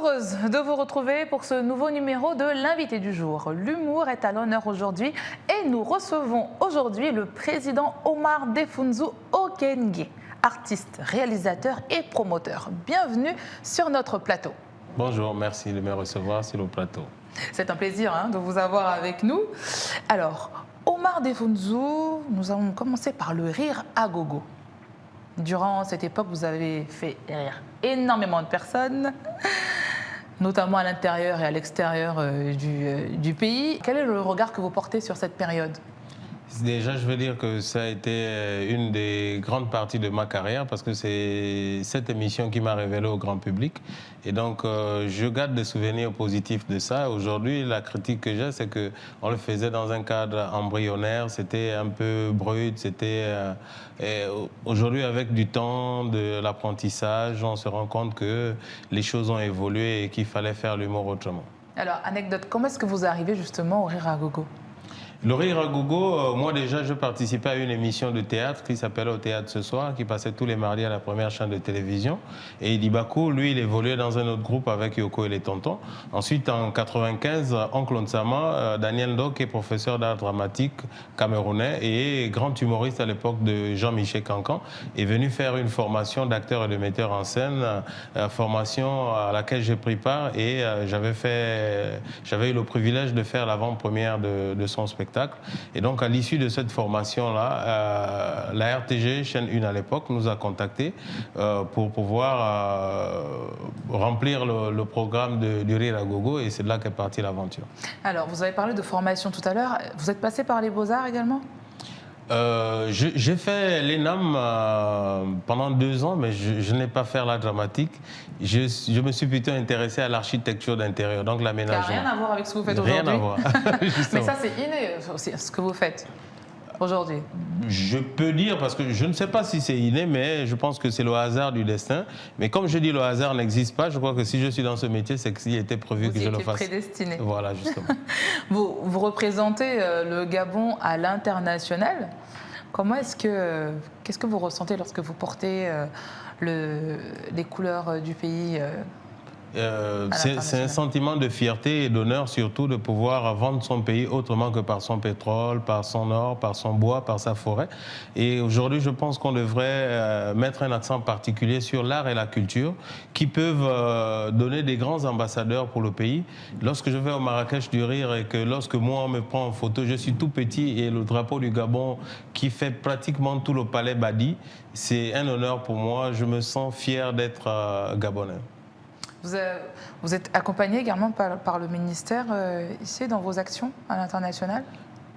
Heureuse de vous retrouver pour ce nouveau numéro de l'invité du jour. L'humour est à l'honneur aujourd'hui et nous recevons aujourd'hui le président Omar Defounzou Okengue, artiste, réalisateur et promoteur. Bienvenue sur notre plateau. Bonjour, merci de me recevoir sur le plateau. C'est un plaisir de vous avoir avec nous. Alors, Omar Defounzou, nous allons commencer par le rire à gogo. Durant cette époque, vous avez fait rire énormément de personnes, notamment à l'intérieur et à l'extérieur du pays. Quel est le regard que vous portez sur cette période ? Déjà, je veux dire que ça a été une des grandes parties de ma carrière parce que c'est cette émission qui m'a révélé au grand public. Et donc, je garde des souvenirs positifs de ça. Aujourd'hui, la critique que j'ai, c'est qu'on le faisait dans un cadre embryonnaire, c'était un peu brut, c'était... Aujourd'hui, avec du temps, de l'apprentissage, on se rend compte que les choses ont évolué et qu'il fallait faire l'humour autrement. Alors, anecdote, comment est-ce que vous arrivez justement au rire à gogo ? Le rire à gogo, moi déjà, je participais à une émission de théâtre qui s'appelait Au théâtre ce soir, qui passait tous les mardis à la première chaîne de télévision. Et Idi Bakou, lui, il évoluait dans un autre groupe avec Yoko et les Tontons. Ensuite, en 95, Oncle Nsama, Daniel Ndok, qui est professeur d'art dramatique camerounais et grand humoriste à l'époque de Jean-Michel Cancan, est venu faire une formation d'acteur et de metteur en scène, formation à laquelle j'ai pris part et j'avais eu le privilège de faire l'avant-première de son spectacle. Et donc, à l'issue de cette formation-là, la RTG, chaîne 1 à l'époque, nous a contactés pour pouvoir remplir le programme du Rire à Gogo et c'est de là qu'est partie l'aventure. Alors, vous avez parlé de formation tout à l'heure. Vous êtes passé par les Beaux-Arts également ? J'ai fait l'ENAM pendant 2 ans, mais je n'ai pas fait l'art dramatique. Je me suis plutôt intéressé à l'architecture d'intérieur, donc l'aménagement. Ça n'a rien à voir avec ce que vous faites aujourd'hui. Rien à voir. Mais ça, c'est inné, ce que vous faites aujourd'hui. Je peux dire, parce que je ne sais pas si c'est inné, mais je pense que c'est le hasard du destin. Mais comme je dis, le hasard n'existe pas. Je crois que si je suis dans ce métier, c'est qu'il était prévu que je le fasse. Vous étiez prédestiné. Voilà, justement. Vous représentez le Gabon à l'international. Qu'est-ce que vous ressentez lorsque vous portez les couleurs du pays c'est un sentiment de fierté et d'honneur surtout de pouvoir vendre son pays autrement que par son pétrole, par son or, par son bois, par sa forêt. Et aujourd'hui, je pense qu'on devrait mettre un accent particulier sur l'art et la culture qui peuvent donner des grands ambassadeurs pour le pays. Lorsque je vais au Marrakech du Rire et que lorsque moi on me prend en photo, je suis tout petit et le drapeau du Gabon qui fait pratiquement tout le palais Badi, c'est un honneur pour moi. Je me sens fier d'être gabonais. Vous êtes accompagné également par le ministère ici dans vos actions à l'international ?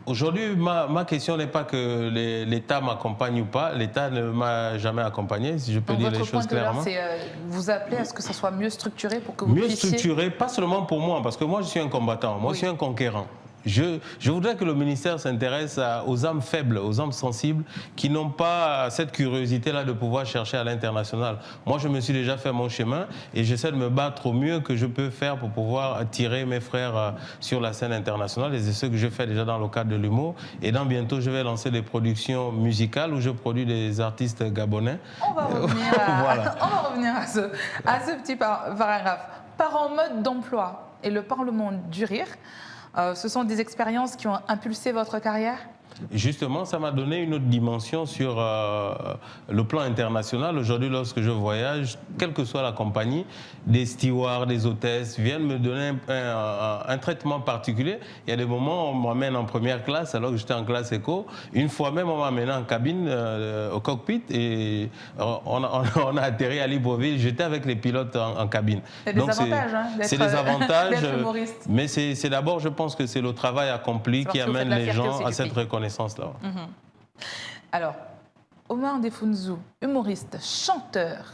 Aujourd'hui, ma question n'est pas que l'État m'accompagne ou pas. L'État ne m'a jamais accompagné, si je peux dire les choses clairement. Votre point de vue, c'est vous appeler à ce que ça soit mieux structuré pour que vous puissiez... Mieux structuré, pas seulement pour moi, parce que moi je suis un combattant, moi je suis un conquérant. Je voudrais que le ministère s'intéresse aux âmes faibles, aux âmes sensibles, qui n'ont pas cette curiosité-là de pouvoir chercher à l'international. Moi, je me suis déjà fait mon chemin et j'essaie de me battre au mieux que je peux faire pour pouvoir attirer mes frères sur la scène internationale. Et c'est ce que je fais déjà dans le cadre de l'humour. Et dans bientôt, je vais lancer des productions musicales où je produis des artistes gabonais. On va revenir à ce petit paragraphe. Par en mode d'emploi et le Parlement du Rire, ce sont des expériences qui ont impulsé votre carrière ? Justement, ça m'a donné une autre dimension sur le plan international. Aujourd'hui, lorsque je voyage, quelle que soit la compagnie, des stewards, des hôtesses viennent me donner un traitement particulier. Il y a des moments où on m'emmène en première classe alors que j'étais en classe éco. Une fois même, on m'a amené en cabine, au cockpit, et on a atterri à Libreville. J'étais avec les pilotes en cabine. C'est des avantages, c'est des avantages, d'être humoriste. mais c'est d'abord, je pense que c'est le travail accompli qui amène les gens à cette reconnaissance. Alors, Omar Defounzou, humoriste, chanteur,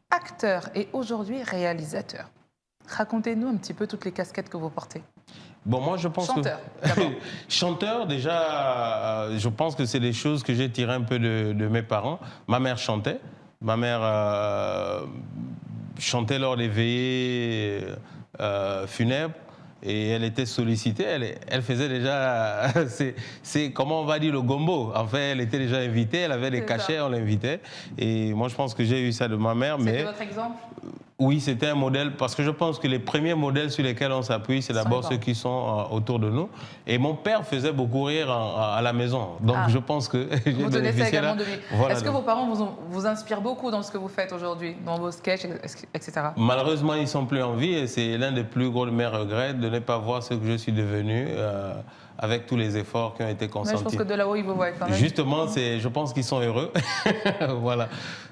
acteur et aujourd'hui réalisateur. Racontez-nous un petit peu toutes les casquettes que vous portez. Bon, moi, je pense chanteur, que... Chanteur, déjà, je pense que c'est des choses que j'ai tirées un peu de mes parents. Ma mère chantait. Ma mère chantait lors des veillées funèbres. Et elle était sollicitée, elle faisait déjà, c'est comment on va dire le gombo. En fait, elle était déjà invitée, elle avait des cachets, on l'invitait. Et moi, je pense que j'ai eu ça de ma mère. C'était votre exemple ? Oui, c'était un modèle, parce que je pense que les premiers modèles sur lesquels on s'appuie, c'est d'abord ceux qui sont autour de nous. Et mon père faisait beaucoup rire à la maison. Donc je pense que j'ai vous tenez ça bénéficié également là. de lui. Voilà, Est-ce que vos parents vous inspirent beaucoup dans ce que vous faites aujourd'hui, dans vos sketchs, etc. Malheureusement, ils ne sont plus en vie et c'est l'un des plus gros de mes regrets de ne pas voir ce que je suis devenu avec tous les efforts qui ont été consentis. Mais je pense que de là-haut, ils vous voient quand même. Justement, je pense qu'ils sont heureux.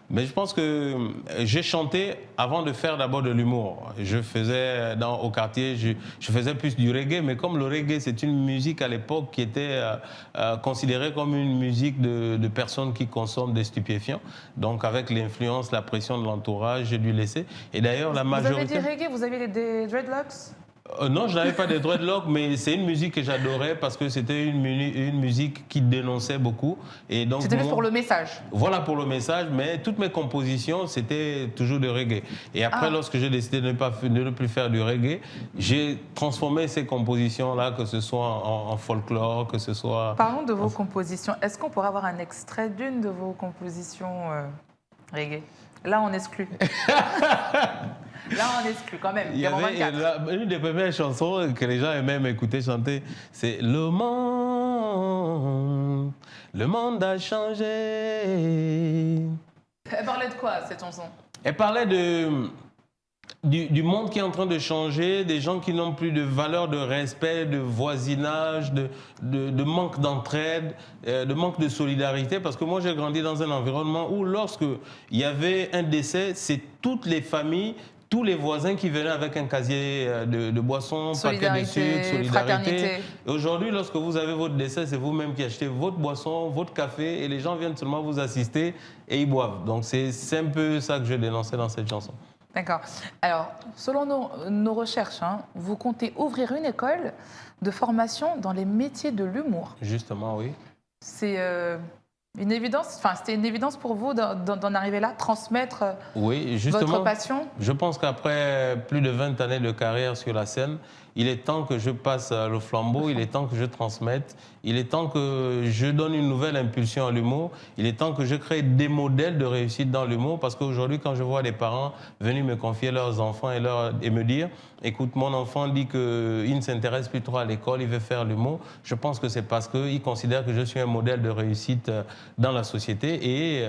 Mais je pense que j'ai chanté avant de faire d'abord de l'humour. Je faisais au quartier, je faisais plus du reggae, mais comme le reggae, c'est une musique à l'époque qui était considérée comme une musique de personnes qui consomment des stupéfiants. Donc avec l'influence, la pression de l'entourage, j'ai dû laisser. Et d'ailleurs, la majorité... Vous avez dit reggae, vous avez des dreadlocks? Non, je n'avais pas de dreadlocks, mais c'est une musique que j'adorais parce que c'était une musique qui dénonçait beaucoup. C'était juste pour le message. Voilà, pour le message, mais toutes mes compositions, c'était toujours de reggae. Et après, lorsque j'ai décidé de ne plus faire du reggae, j'ai transformé ces compositions-là, que ce soit en folklore, que ce soit... Parlons de vos compositions. Est-ce qu'on pourrait avoir un extrait d'une de vos compositions reggae? Là, on exclut. Là, on exclut quand même. Il y avait une des premières chansons que les gens aimaient m'écouter chanter, c'est Le monde a changé. Elle parlait de quoi, cette chanson? Elle parlait du monde qui est en train de changer, des gens qui n'ont plus de valeur, de respect, de voisinage, de manque d'entraide, de manque de solidarité. Parce que moi, j'ai grandi dans un environnement où lorsque il y avait un décès, c'est toutes les familles, tous les voisins qui venaient avec un casier de boissons, paquet de sucre, solidarité. Aujourd'hui, lorsque vous avez votre décès, c'est vous-même qui achetez votre boisson, votre café, et les gens viennent seulement vous assister et ils boivent. Donc c'est un peu ça que je dénonçais dans cette chanson. D'accord. Alors, selon nos recherches, vous comptez ouvrir une école de formation dans les métiers de l'humour. Justement, oui. C'est une évidence, enfin, c'était une évidence pour vous d'en arriver là, transmettre votre passion? Je pense qu'après plus de 20 années de carrière sur la scène, il est temps que je passe le flambeau, il est temps que je transmette, il est temps que je donne une nouvelle impulsion à l'humour, il est temps que je crée des modèles de réussite dans l'humour, parce qu'aujourd'hui, quand je vois des parents venir me confier leurs enfants et me dire « Écoute, mon enfant dit qu'il ne s'intéresse plus trop à l'école, il veut faire l'humour », je pense que c'est parce qu'il considère que je suis un modèle de réussite dans la société. Et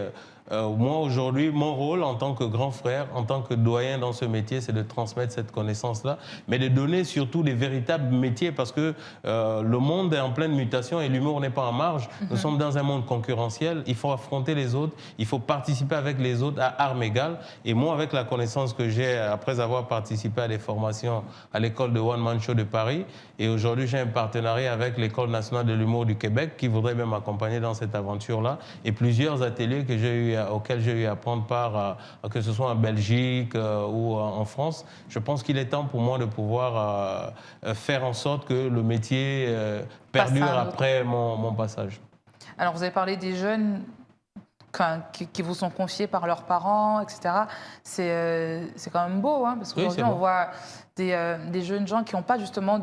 moi, aujourd'hui, mon rôle en tant que grand frère, en tant que doyen dans ce métier, c'est de transmettre cette connaissance-là, mais de donner surtout des véritables métiers, parce que le monde est en pleine mutation et l'humour n'est pas en marge. Nous sommes dans un monde concurrentiel, il faut affronter les autres, il faut participer avec les autres à armes égales. Et moi, avec la connaissance que j'ai, après avoir participé à des formations à l'école de One Man Show de Paris, et aujourd'hui, j'ai un partenariat avec l'École nationale de l'humour du Québec qui voudrait même m'accompagner dans cette aventure-là, et plusieurs ateliers auxquels j'ai eu à prendre part, que ce soit en Belgique ou en France. Je pense qu'il est temps pour moi de pouvoir faire en sorte que le métier perdure après mon passage. Alors, vous avez parlé des jeunes qui vous sont confiés par leurs parents, etc. C'est quand même beau, parce qu'aujourd'hui, on voit des jeunes gens qui n'ont pas justement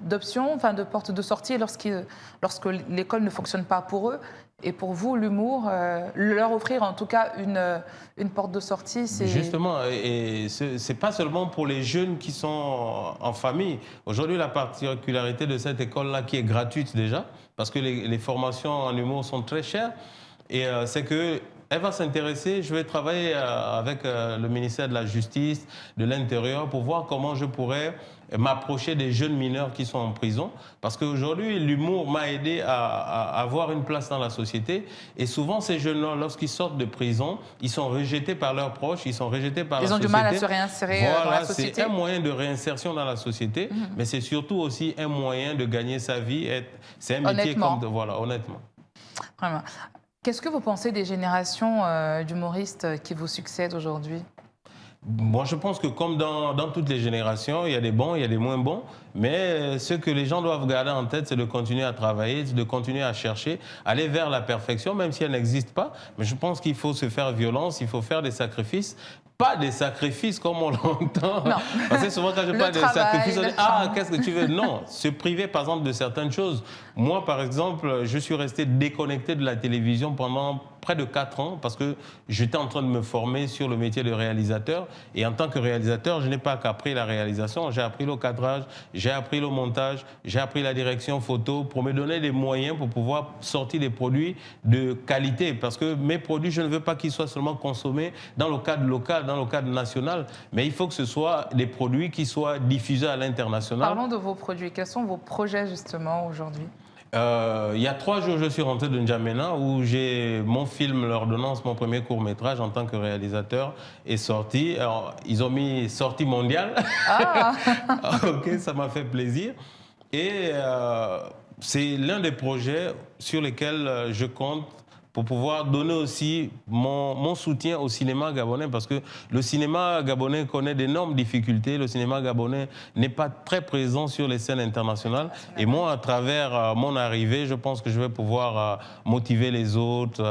d'option, enfin de porte de sortie lorsque l'école ne fonctionne pas pour eux. Et pour vous, l'humour, leur offrir en tout cas une porte de sortie, c'est... Justement, et c'est pas seulement pour les jeunes qui sont en famille. Aujourd'hui, la particularité de cette école-là, qui est gratuite déjà, parce que les formations en humour sont très chères, et c'est que elle va s'intéresser, je vais travailler avec le ministère de la Justice, de l'Intérieur, pour voir comment je pourrais m'approcher des jeunes mineurs qui sont en prison. Parce qu'aujourd'hui, l'humour m'a aidé à avoir une place dans la société. Et souvent, ces jeunes-là, lorsqu'ils sortent de prison, ils sont rejetés par leurs proches, ils sont rejetés par la société. Ils ont du mal à se réinsérer dans la société. C'est un moyen de réinsertion dans la société, mais c'est surtout aussi un moyen de gagner sa vie. C'est un métier comme... Voilà, honnêtement. Vraiment. Qu'est-ce que vous pensez des générations d'humoristes qui vous succèdent aujourd'hui? Moi, je pense que comme dans toutes les générations, il y a des bons, il y a des moins bons. Mais ce que les gens doivent garder en tête, c'est de continuer à travailler, de continuer à chercher, aller vers la perfection, même si elle n'existe pas. Mais je pense qu'il faut se faire violence, il faut faire des sacrifices. Pas des sacrifices comme on l'entend. Parce que souvent, quand je parle de sacrifices, on dit « Ah, qu'est-ce que tu veux ?» Non, se priver, par exemple, de certaines choses. Moi, par exemple, je suis resté déconnecté de la télévision pendant près de 4 ans parce que j'étais en train de me former sur le métier de réalisateur. Et en tant que réalisateur, je n'ai pas qu'appris la réalisation, j'ai appris le cadrage, j'ai appris le montage, j'ai appris la direction photo pour me donner des moyens pour pouvoir sortir des produits de qualité. Parce que mes produits, je ne veux pas qu'ils soient seulement consommés dans le cadre local, dans le cadre national, mais il faut que ce soit des produits qui soient diffusés à l'international. Parlons de vos produits. Quels sont vos projets justement aujourd'hui? Il y a 3 jours, je suis rentré de N'Djamena où j'ai mon film L'Ordonnance, mon premier court-métrage en tant que réalisateur est sorti. Alors, ils ont mis sortie mondiale. Ah. Ok, ça m'a fait plaisir. Et c'est l'un des projets sur lesquels je compte pour pouvoir donner aussi mon soutien au cinéma gabonais parce que le cinéma gabonais connaît d'énormes difficultés. Le cinéma gabonais n'est pas très présent sur les scènes internationales. Et moi, à travers mon arrivée, je pense que je vais pouvoir motiver les autres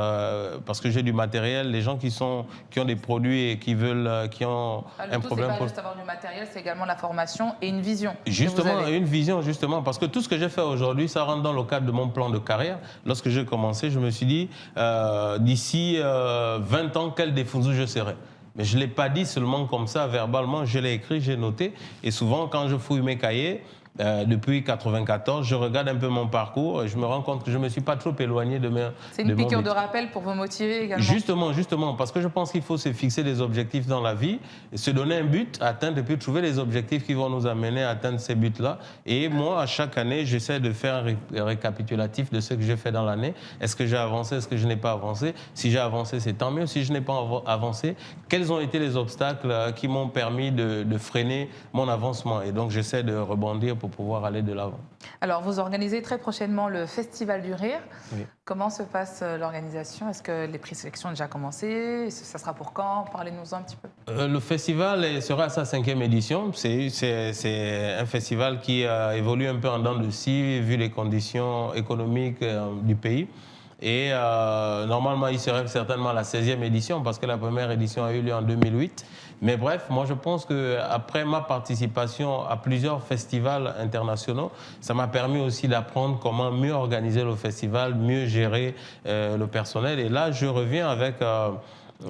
parce que j'ai du matériel. Les gens qui ont des produits et qui ont un problème. C'est pas juste avoir du matériel, c'est également la formation et une vision. Justement, une vision, justement. Parce que tout ce que j'ai fait aujourd'hui, ça rentre dans le cadre de mon plan de carrière. Lorsque j'ai commencé, je me suis dit, d'ici 20 ans, quel Defunzu je serai. Mais je ne l'ai pas dit seulement comme ça, verbalement, je l'ai écrit, j'ai noté. Et souvent, quand je fouille mes cahiers, depuis 1994, je regarde un peu mon parcours et je me rends compte que je ne me suis pas trop éloigné de mes... C'est une piqûre de rappel pour vous motiver également. Justement, parce que je pense qu'il faut se fixer des objectifs dans la vie, et se donner un but à atteindre et puis trouver les objectifs qui vont nous amener à atteindre ces buts-là. Et moi, à chaque année, j'essaie de faire un récapitulatif de ce que j'ai fait dans l'année. Est-ce que j'ai avancé? Est-ce que je n'ai pas avancé? Si j'ai avancé, c'est tant mieux. Si je n'ai pas avancé, quels ont été les obstacles qui m'ont permis de freiner mon avancement? Et donc, j'essaie de rebondir pour pouvoir aller de l'avant. Alors, vous organisez très prochainement le Festival du Rire. Oui. Comment se passe l'organisation? Est-ce que les présélections ont déjà commencé? Ça sera pour quand? Parlez-nous un petit peu. Le festival sera à sa 5e édition. C'est un festival qui évolue un peu en dents de scie, vu les conditions économiques du pays. Et normalement, il serait certainement à la 16e édition, parce que la première édition a eu lieu en 2008. Mais bref, moi je pense qu'après ma participation à plusieurs festivals internationaux, ça m'a permis aussi d'apprendre comment mieux organiser le festival, mieux gérer le personnel. Et là, je reviens avec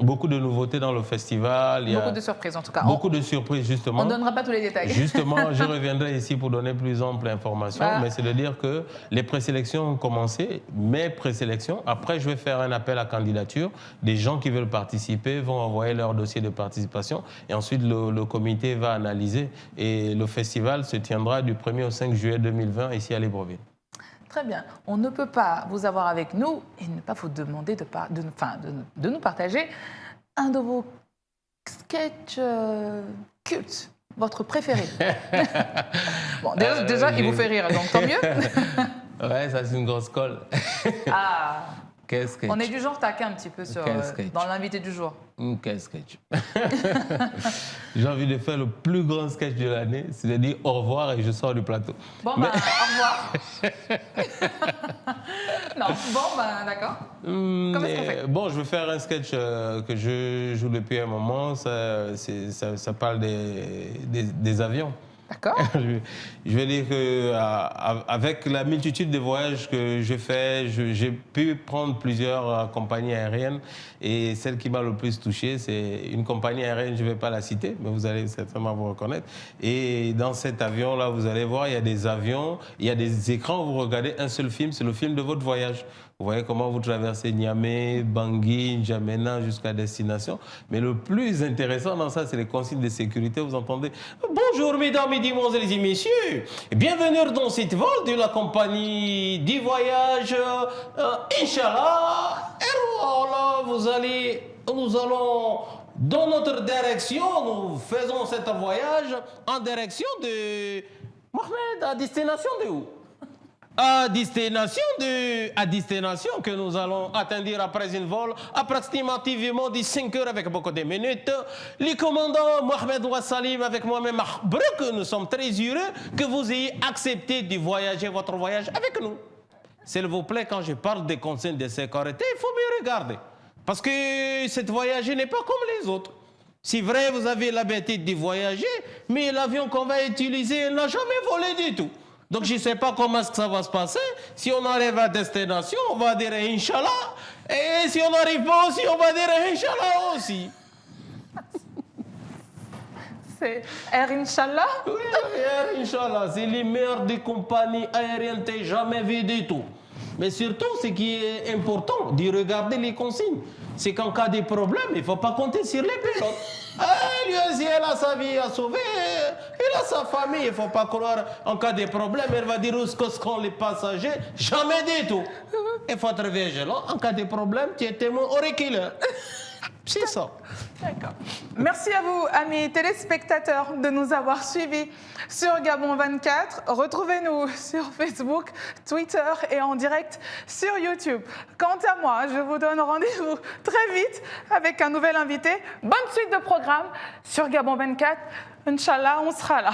beaucoup de nouveautés dans le festival. Beaucoup de surprises en tout cas. Beaucoup de surprises, justement. On ne donnera pas tous les détails. Justement, je reviendrai ici pour donner plus ample information. Mais c'est de dire que les présélections ont commencé, mes présélections. Après, je vais faire un appel à candidature. Des gens qui veulent participer vont envoyer leur dossier de participation. Et ensuite, le comité va analyser. Et le festival se tiendra du 1er au 5 juillet 2020 ici à Libreville. Très bien. On ne peut pas vous avoir avec nous et ne pas vous demander de nous partager un de vos sketchs cultes, votre préféré. Bon, déjà il vous fait rire, donc tant mieux. Ouais, ça c'est une grosse colle. Ah. Quel sketch? On est du genre taquin un petit peu dans l'invité du jour. Quel sketch? J'ai envie de faire le plus grand sketch de l'année, c'est de dire au revoir et je sors du plateau. Bon, ben, au revoir. Non, bon, ben, d'accord. Comment est-ce qu'on fait? Bon, je vais faire un sketch que je joue depuis un moment. Ça parle des avions. D'accord. Je vais dire qu'avec la multitude de voyages que je fais, j'ai pu prendre plusieurs compagnies aériennes et celle qui m'a le plus touché, c'est une compagnie aérienne, je ne vais pas la citer, mais vous allez certainement vous reconnaître. Et dans cet avion-là, vous allez voir, il y a des avions, il y a des écrans où vous regardez un seul film, c'est le film de votre voyage. Vous voyez comment vous traversez Niamey, Bangui, N'Djamena jusqu'à destination. Mais le plus intéressant dans ça, c'est les consignes de sécurité. Vous entendez « Bonjour mesdames, mesdemoiselles et messieurs, bienvenue dans cette vol de la compagnie du voyage Inch'Allah. Et voilà, nous allons dans notre direction, nous faisons cet voyage en direction de Mohamed, à destination de où? À destination que nous allons atteindre après une vol approximativement de 5 heures avec beaucoup de minutes. Le commandant Mohamed Ouassalim avec moi-même Mahbrouk, nous sommes très heureux que vous ayez accepté de voyager votre voyage avec nous. S'il vous plaît, quand je parle des consignes de sécurité, il faut me regarder. Parce que cette voyage n'est pas comme les autres. C'est vrai, vous avez l'habitude de voyager, mais l'avion qu'on va utiliser n'a jamais volé du tout. Donc, je ne sais pas comment ça va se passer. Si on arrive à destination, on va dire Inch'Allah. Et si on n'arrive pas aussi, on va dire Inch'Allah aussi. C'est Air Inch'Allah? Oui, Air Inch'Allah, c'est les meilleures des compagnies aériennes, t'es jamais vu du tout. Mais surtout, ce qui est important, de regarder les consignes, c'est qu'en cas de problème, il ne faut pas compter sur les pilotes. Lui aussi, elle a sa vie à sauver, il a sa famille, il ne faut pas croire en cas de problème, elle va dire où sont les passagers, jamais du tout. Il faut être vigilant, en cas de problème, tu es témoin auriculaire. C'est ça. D'accord. Merci à vous, amis téléspectateurs, de nous avoir suivis sur Gabon 24. Retrouvez-nous sur Facebook, Twitter et en direct sur YouTube. Quant à moi, je vous donne rendez-vous très vite avec un nouvel invité. Bonne suite de programme sur Gabon 24. Inch'Allah, on sera là.